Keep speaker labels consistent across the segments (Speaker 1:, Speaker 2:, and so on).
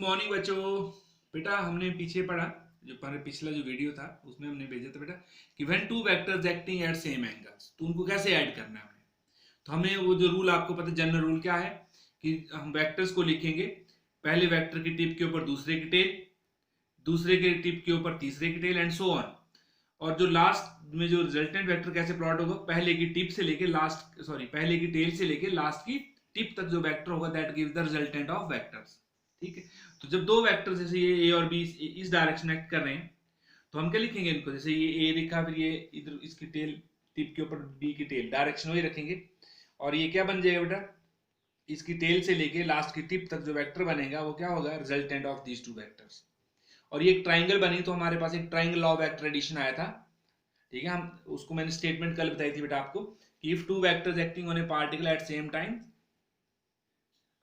Speaker 1: Morning बच्चों। बेटा हमने पीछे पढ़ा, जो हमारे पिछला जो वीडियो था उसमें हमने भेजा था बेटा कि when to vectors acting at same angles, तो उनको कैसे ऐड करना है हमने। तो हमें वो जो रूल आपको पता, जनरल रूल क्या है कि हम वेक्टर्स को लिखेंगे, पहले वेक्टर की टिप के ऊपर दूसरे की टेल, दूसरे के टिप के ऊपर तीसरे की टेल एंड सो ऑन। और जो लास्ट में जो रिजल्टेंट वेक्टर कैसे प्लॉट होगा, पहले की टिप से लेके लास्ट, सॉरी पहले की टेल से लेके लास्ट की टिप तक जो वेक्टर होगा that gives the resultant of vectors. ठीक है। तो जब दो वेक्टर जैसे ये ए और बी इस डायरेक्शन में एक्ट कर रहे हैं, तो हम क्या लिखेंगे इनको, जैसे ये ए लिखा, फिर ये इधर इसकी टेल टिप के ऊपर बी की टेल, डायरेक्शन वही रखेंगे। और ये क्या बन जाएगा बेटा, इसकी टेल से लेके लास्ट की टिप तक जो वेक्टर बनेगा वो क्या होगा, resultant of these two vectors. और ये एक ट्राइंगल बनी, तो हमारे पास एक triangle law of vector addition आया था। ठीक है, हम उसको मैंने स्टेटमेंट कल बताई थी बेटा आपको कि if two vectors acting on a particle at same time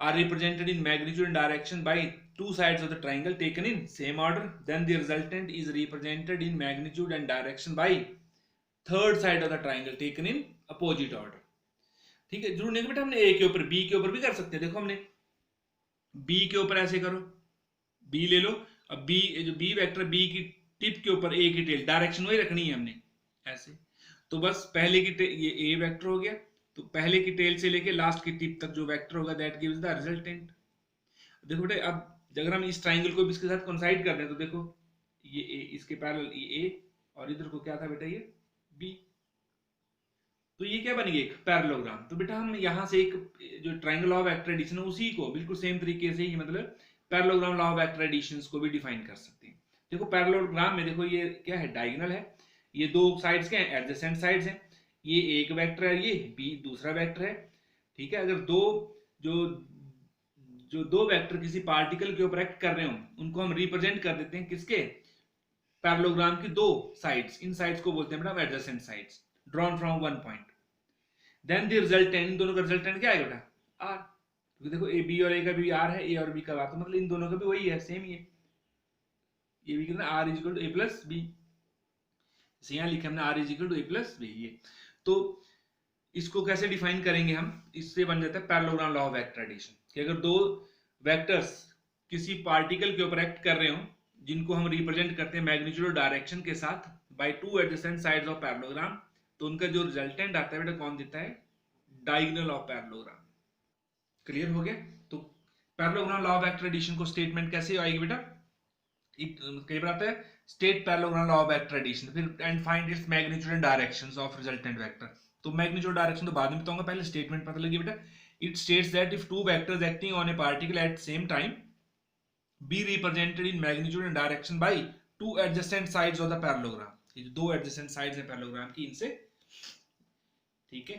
Speaker 1: are represented in magnitude and direction by two sides of the triangle taken in same order, then the resultant is represented in magnitude and direction by third side of the triangle taken in opposite order। ठीक है, जरूर नहीं बेटा हमने ए के ऊपर B के ऊपर भी कर सकते हैं। देखो हमने बी के ऊपर ऐसे करो, बी ले लो, अब बी जो बी वेक्टर बी की टिप के ऊपर ए की टेल, डायरेक्शन वही रखनी है हमने ऐसे। तो बस पहले की ये ए वेक्टर हो गया, तो पहले की टेल से लेके लास्ट की टिप तक जो वेक्टर होगा दैट गिव्स द रिजल्टेंट। देखो बेटे, अब अगर हम इस ट्राइंगल को भी इसके साथ कोइंसाइड कर दें तो देखो ये ए, इसके पैरेलल ये ए, और इधर को क्या था बेटा ये बी, तो ये क्या बन गया, एक पैरेललोग्राम। तो बेटा हम यहाँ से एक जो ट्राइंगल ऑफ वेक्टर एडिशन है उसी को बिल्कुल सेम तरीके से ही मतलब parallelogram law of vector additions को भी डिफाइन कर सकते हैं। देखो पैरेललोग्राम में देखो ये क्या है, डायगोनल है, ये दो साइड्स क्या है, एडजेसेंट साइड्स हैं, ये एक वेक्टर है, ये बी दूसरा वेक्टर है। ठीक है, अगर दो जो दो वेक्टर किसी पार्टिकल के ऊपर एक्ट कर रहे हो उनको हम रिप्रेजेंट कर देते हैं किसके, पैरेललोग्राम की दो साइड्स, इन साइड्स को बोलते हैं बेटा adjacent sides drawn from one point. Then the resultant, इन दोनों का रिजल्टेंट क्या आएगा बेटा आर, क्योंकि देखो ए बी और ए का भी आर है, ए और बी का आर, तो मतलब इन दोनों का भी वही है, सेम ही है। ये भी कितना R is equal to A plus B, यहाँ लिखा हमने R is equal to A plus B. ये तो इसको कैसे डिफाइन करेंगे हम, इससे बन जाता है parallelogram law of vector addition कि अगर दो वेक्टर्स किसी पार्टिकल के ऊपर एक्ट कर रहे हो जिनको हम रिप्रेजेंट करते हैं मैग्नीट्यूड और डायरेक्शन के साथ bye two adjacent sides of parallelogram, तो उनका जो रिजल्टेंट आता है बेटा कौन देता है, डायगोनल ऑफ पैरेललोग्राम। क्लियर हो गया। तो parallelogram law of vector addition को स्टेटमेंट कैसे आएगी बेटा, कई बार आता है state parallelogram law of vector addition, फिर and find its magnitude and directions of resultant vector. तो मैग्नीट्यूड डायरेक्शन तो बाद में बताऊंगा, पहले स्टेटमेंट पता लगी बेटा। It states that if two vectors acting on a particle at same time be represented in magnitude and direction by two adjacent sides of the parallelogram, ये जो दो एडजेसेंट साइड्स है पैरेललोग्राम की इनसे, ठीक है,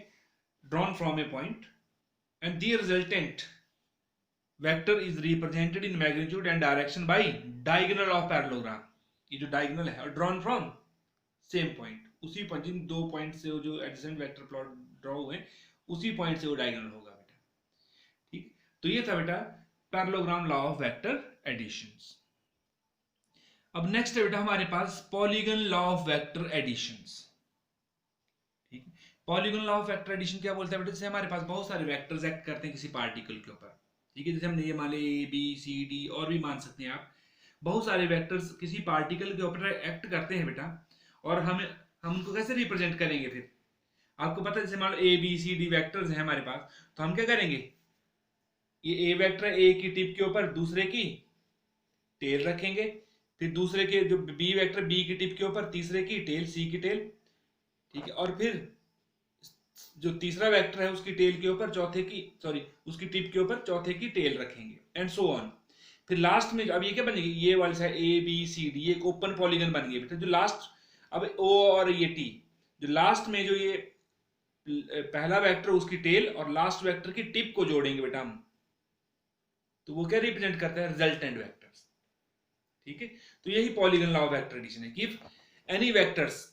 Speaker 1: drawn from A point and the resultant vector is represented in magnitude and direction bye diagonal of parallelogram, ये जो डायगोनल है, और ड्रॉन फ्रॉम सेम पॉइंट, उसी पॉइंट, जिन दो पॉइंट से वो जो एडजेसेंट वेक्टर प्लॉट ड्रॉ हुए उसी पॉइंट से वो डायगोनल होगा बेटा। ठीक, तो ये था बेटा parallelogram law of vector additions. अब नेक्स्ट है बेटा हमारे पास polygon law of vector additions. ठीक है, polygon law of vector addition क्या बोलता है बेटा, जैसे हमारे पास बहुत सारे वेक्टर्स एक्ट करते हैं किसी पार्टिकल के ऊपर। ठीक है, जैसे हमने ये मान लिया ए बी सी डी, और भी मान सकते हैं आप, बहुत सारे वेक्टर्स किसी पार्टिकल के ऊपर एक्ट करते हैं बेटा, और हम उनको कैसे रिप्रेजेंट करेंगे फिर, आपको पता है जैसे मान लो A B C D vectors हैं हमारे पास, तो हम क्या करेंगे, ये ए वेक्टर ए की टिप के ऊपर दूसरे की टेल रखेंगे, फिर दूसरे के जो बी वेक्टर बी की टिप के ऊपर तीसरे की टेल सी की टेल। ठीक है, और फिर जो तीसरा वेक्टर है उसकी टेल के ऊपर चौथे की, सॉरी उसकी टिप के ऊपर चौथे की टेल रखेंगे एंड सो ऑन। फिर लास्ट में अब ये क्या बनेगी, ये वाला ए बी सी डी, एक ओपन पॉलीगन बन गया बेटा। जो लास्ट, अब ओ और ये टी, जो लास्ट में जो ये पहला वेक्टर उसकी टेल और लास्ट वेक्टर की टिप को जोड़ेंगे बेटा हम, तो वो क्या रिप्रेजेंट करता है, रिजल्टेंट वेक्टर्स। ठीक है, तो यही polygon law of vector addition है कि any vectors,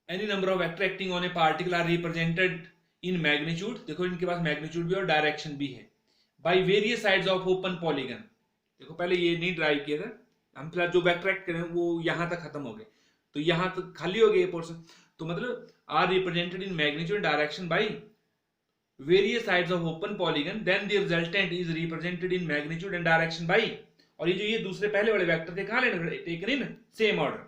Speaker 1: any number of vector acting on a particle are represented in magnitude, देखो इनके पास मैग्नीट्यूड भी और डायरेक्शन भी है, by various sides of open polygon. देखो पहले ये नहीं ड्राइव किया था, हम फिलहाल जो वेक्टर एक्ट करें वो यहां तक खत्म हो गए, तो यहां तक खाली हो गया ये पोर्शन, तो मतलब are represented in magnitude direction by various sides of open polygon, then the resultant is represented in magnitude and direction by, और ये दूसरे पहले वाले वेक्टर थे कहाँ लेने, टेकन इन सेम ऑर्डर,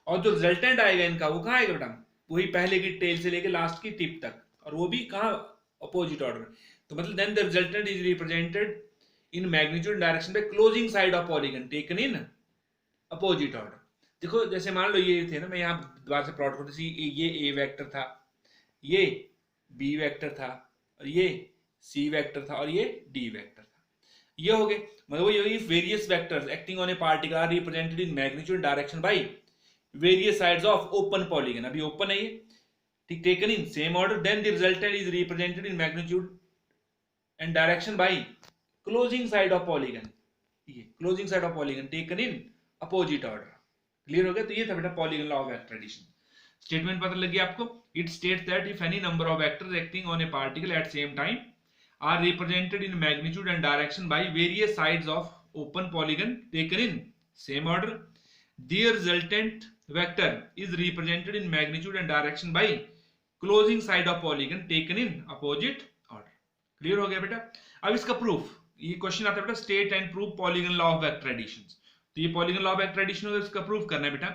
Speaker 1: और जो रिजल्टेंट आएगा इनका वो कहाँ आएगा बेटा, वही पहले की टेल से लेके लास्ट की टिप तक, और वो भी कहाँ, अपोजिट ऑर्डर। तो मतलब then the resultant is represented in magnitude direction by closing side of polygon taken in opposite order. देखो जैसे मान लो ये थे ना, मैं यहाँ दोबारा से प्लॉट करता हूँ, ये ए वेक्टर था, ये बी वेक्टर था, और ये सी वेक्टर था, और ये डी वेक्टर था, ये हो गए। मतलब ये various vectors acting on a particle are represented in magnitude direction by various sides of open polygon, अभी ओपन है ये, ठीक, taken in same order, then the resultant is represented in magnitude and direction by closing side of polygon, ये closing side of polygon taken in opposite order. Clear हो गया? तो ये था बेटा polygon law of vector addition. Statement पता लगी आपको? It states that if any number of vectors acting on a particle at same time are represented in magnitude and direction by various sides of open polygon taken in same order, their resultant vector is represented in magnitude and direction by closing side of polygon taken in opposite order। Clear हो गया बेटा? अब इसका proof, ये question आता है बेटा, state and proof polygon law of vector addition. तो ये polygon law of vector addition होगा, इसका प्रूफ करना है बेटा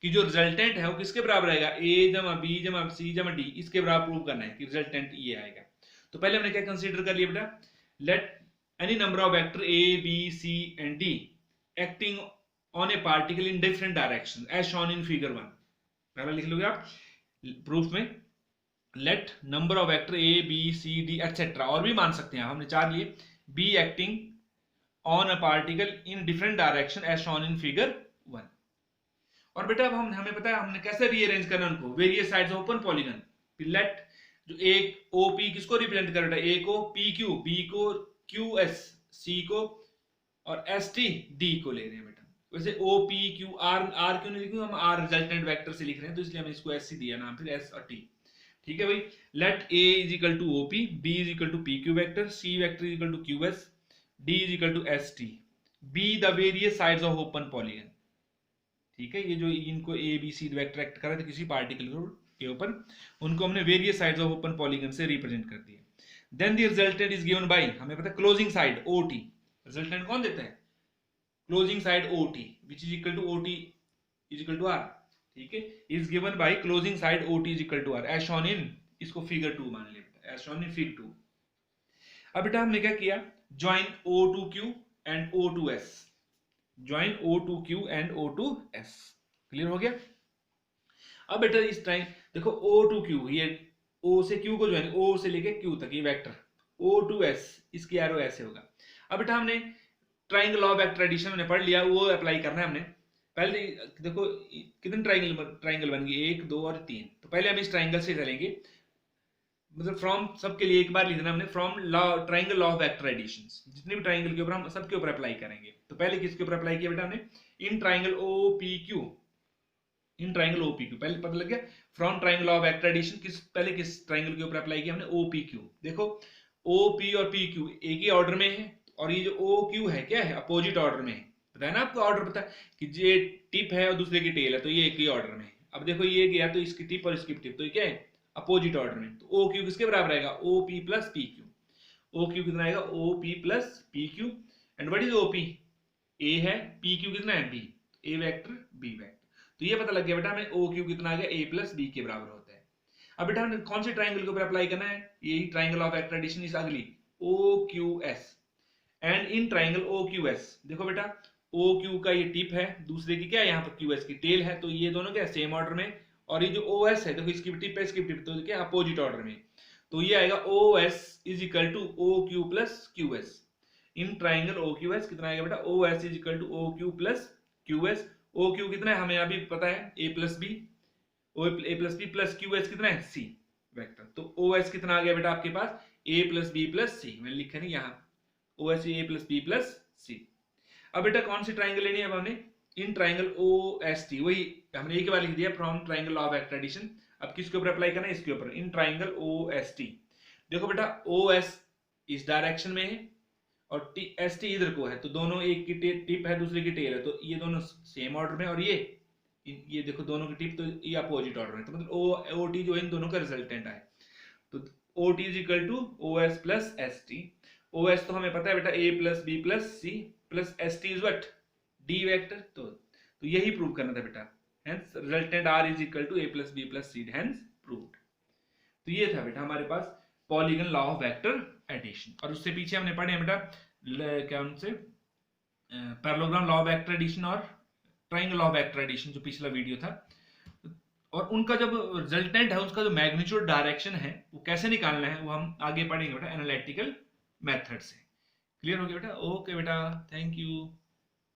Speaker 1: कि जो रिजल्टेंट है वो किसके बराबर आएगा, ए जमा बी जमा सी जमा डी, इसके बराबर प्रूव करना है कि रिजल्टेंट ये आएगा। तो पहले हमने क्या कंसीडर कर लिया बेटा, let any number of vector A B C and D acting on a particle in different directions as shown in figure 1। पहला लिख लोगे आप प्रूफ में, let number of vector a b c d etc, और भी मान सकते हैं, हमने 4 लिए, be acting on a particle in different direction as shown in figure 1। और बेटा अब हमें पता है हमने कैसे रीअरेंज करना है उनको, various sides open polygon, let जो एक ओ पी किसको रिप्रेजेंट कर बेटा, ए को पी क्यू, बी को क्यू एस, सी को और एस टी डी को ले रहे हैं बेटा। वैसे O P Q R, R क्यों नहीं लिखे, हम आर रिजल्टेंट वेक्टर से लिख रहे हैं, तो इसलिए हमने इसको एस सी दिया नाम, फिर एस और टी। ठीक है भाई, let A is equal to O P, B is equal to P Q vector, C vector is equal to Q S, D is equal to S T, be the various sides of open polygon. ठीक है, ये जो इनको A B C vector act कर रहे थे किसी particle के ऊपर, उनको हमने various sides of open polygon से रिप्रेजेंट कर दिया। Then the resultant is given by, हमें पता है closing side O T, resultant कौन देता है, closing side OT which is equal to OT is equal to R, ठीक है, is given by closing side OT is equal to R as shown in, इसको figure 2 मान ले बेटा, as shown in figure 2। अब बेटा हमने क्या किया, join O2Q and O2S, join O2Q and O2S। Clear हो गया? अब बेटा इस टाइम देखो O2Q, ये O से Q को ज्वाइन, O से लेके Q तक ये वेक्टर, O2S इसकी एरो ऐसे होगा। अब बेटा हमने triangle law of vector addition हमने पढ़ लिया, वो अप्लाई करना है हमने। पहले देखो कितने ट्राइंगल बन गए, 1 2 और 3, तो पहले हम इस ट्राइंगल से चलेंगे, मतलब फ्रॉम सबके लिए एक बार लिख देना हमने, from law triangle law of vector addition, जितने भी ट्राइंगल के ऊपर हम सबके ऊपर अप्लाई करेंगे। तो पहले किसके ऊपर अप्लाई किया बेटा हमने, in triangle O P Q, in triangle O P Q, पहले पता लग गया from triangle law of vector addition पहले किस ट्राइंगल के ऊपर अप्लाई किया हमने, ओ पी क्यू। देखो ओ पी और पी क्यू एक ही ऑर्डर में है, और ये जो ओ क्यू है क्या है, अपोजिट ऑर्डर में है, पता है ना आपको ऑर्डर, पता है कि ये टिप है और दूसरे की टेल है, तो ये एक ही ऑर्डर में है। अब देखो ये गया तो इसकी टिप और इसकी टिप, तो ये क्या है, अपोजिट ऑर्डर में। तो ओ क्यू किसके बराबर आएगा, O P plus P Q. O Q कितना आएगा, O P plus P Q, and what is O P, A है, पी क्यू कितना है, B, A vector B vector. तो ये पता लग गया बेटा हमें ओ क्यू कितना आ गया, ए प्लस बी के बराबर होता है। अब बेटा हमें कौन से ट्राइंगल के ऊपर अप्लाई करना है, यही ट्राइंगल ऑफ वेक्टर एडिशन इस अगली O Q S, and in triangle O Q S, देखो बेटा ओ क्यू का ये टिप है, दूसरे की क्या है यहाँ पर क्यू एस की टेल है, तो ये दोनों क्या सेम ऑर्डर में, और ये जो ओ एस है देखो इसकी टिप है इसकी टिप, तो क्या अपोजिट ऑर्डर में, तो ये आएगा O S is equal to O Q plus Q S. In triangle O Q S कितना आएगा बेटा, O S is equal to O Q plus Q S. O Q कितना है हमें अभी पता है, A plus B, O A plus B plus Q S कितना है, सी वेक्टर। तो ओ एस कितना आ गया बेटा आपके पास, A plus B plus C, मैंने लिखा नहीं यहाँ, O S A plus B plus C. अब बेटा कौन सी ट्राइंगल लेनी है, अब हमने in triangle O S T, वही हमने एक बार लिख दिया from triangle law of vector addition. अब किसके ऊपर अप्लाई करना है, इसके ऊपर, in triangle O S T. देखो बेटा ओ एस इस डायरेक्शन में है और एस टी इधर को है, तो दोनों एक की टिप है दूसरे की टेल है, तो ये दोनों सेम ऑर्डर में, और ये देखो दोनों की टिप, तो ये अपोजिट ऑर्डर में, तो मतलब ओ टी जो है इन दोनों का रिजल्टेंट है। तो O T is equal to O S plus S T. O S तो हमें पता है बेटा A plus B plus C plus S T is what D vector. तो यही प्रूव करना था बेटा, hence resultant R is equal to A plus B plus C, hence proved. तो ये था बेटा हमारे पास polygon law of vector addition. और उससे पीछे हमने पढ़े बेटा क्या उनसे parallelogram law of vector addition और triangle law of vector addition, जो पिछला वीडियो था। और उनका जब रिजल्टेंट है उसका जो मैग्नीट्यूड डायरेक्शन है वो कैसे निकालना है वो हम आगे पढ़ेंगे बेटा एनालिटिकल मेथड से। क्लियर हो गया बेटा? ओके बेटा, थैंक यू।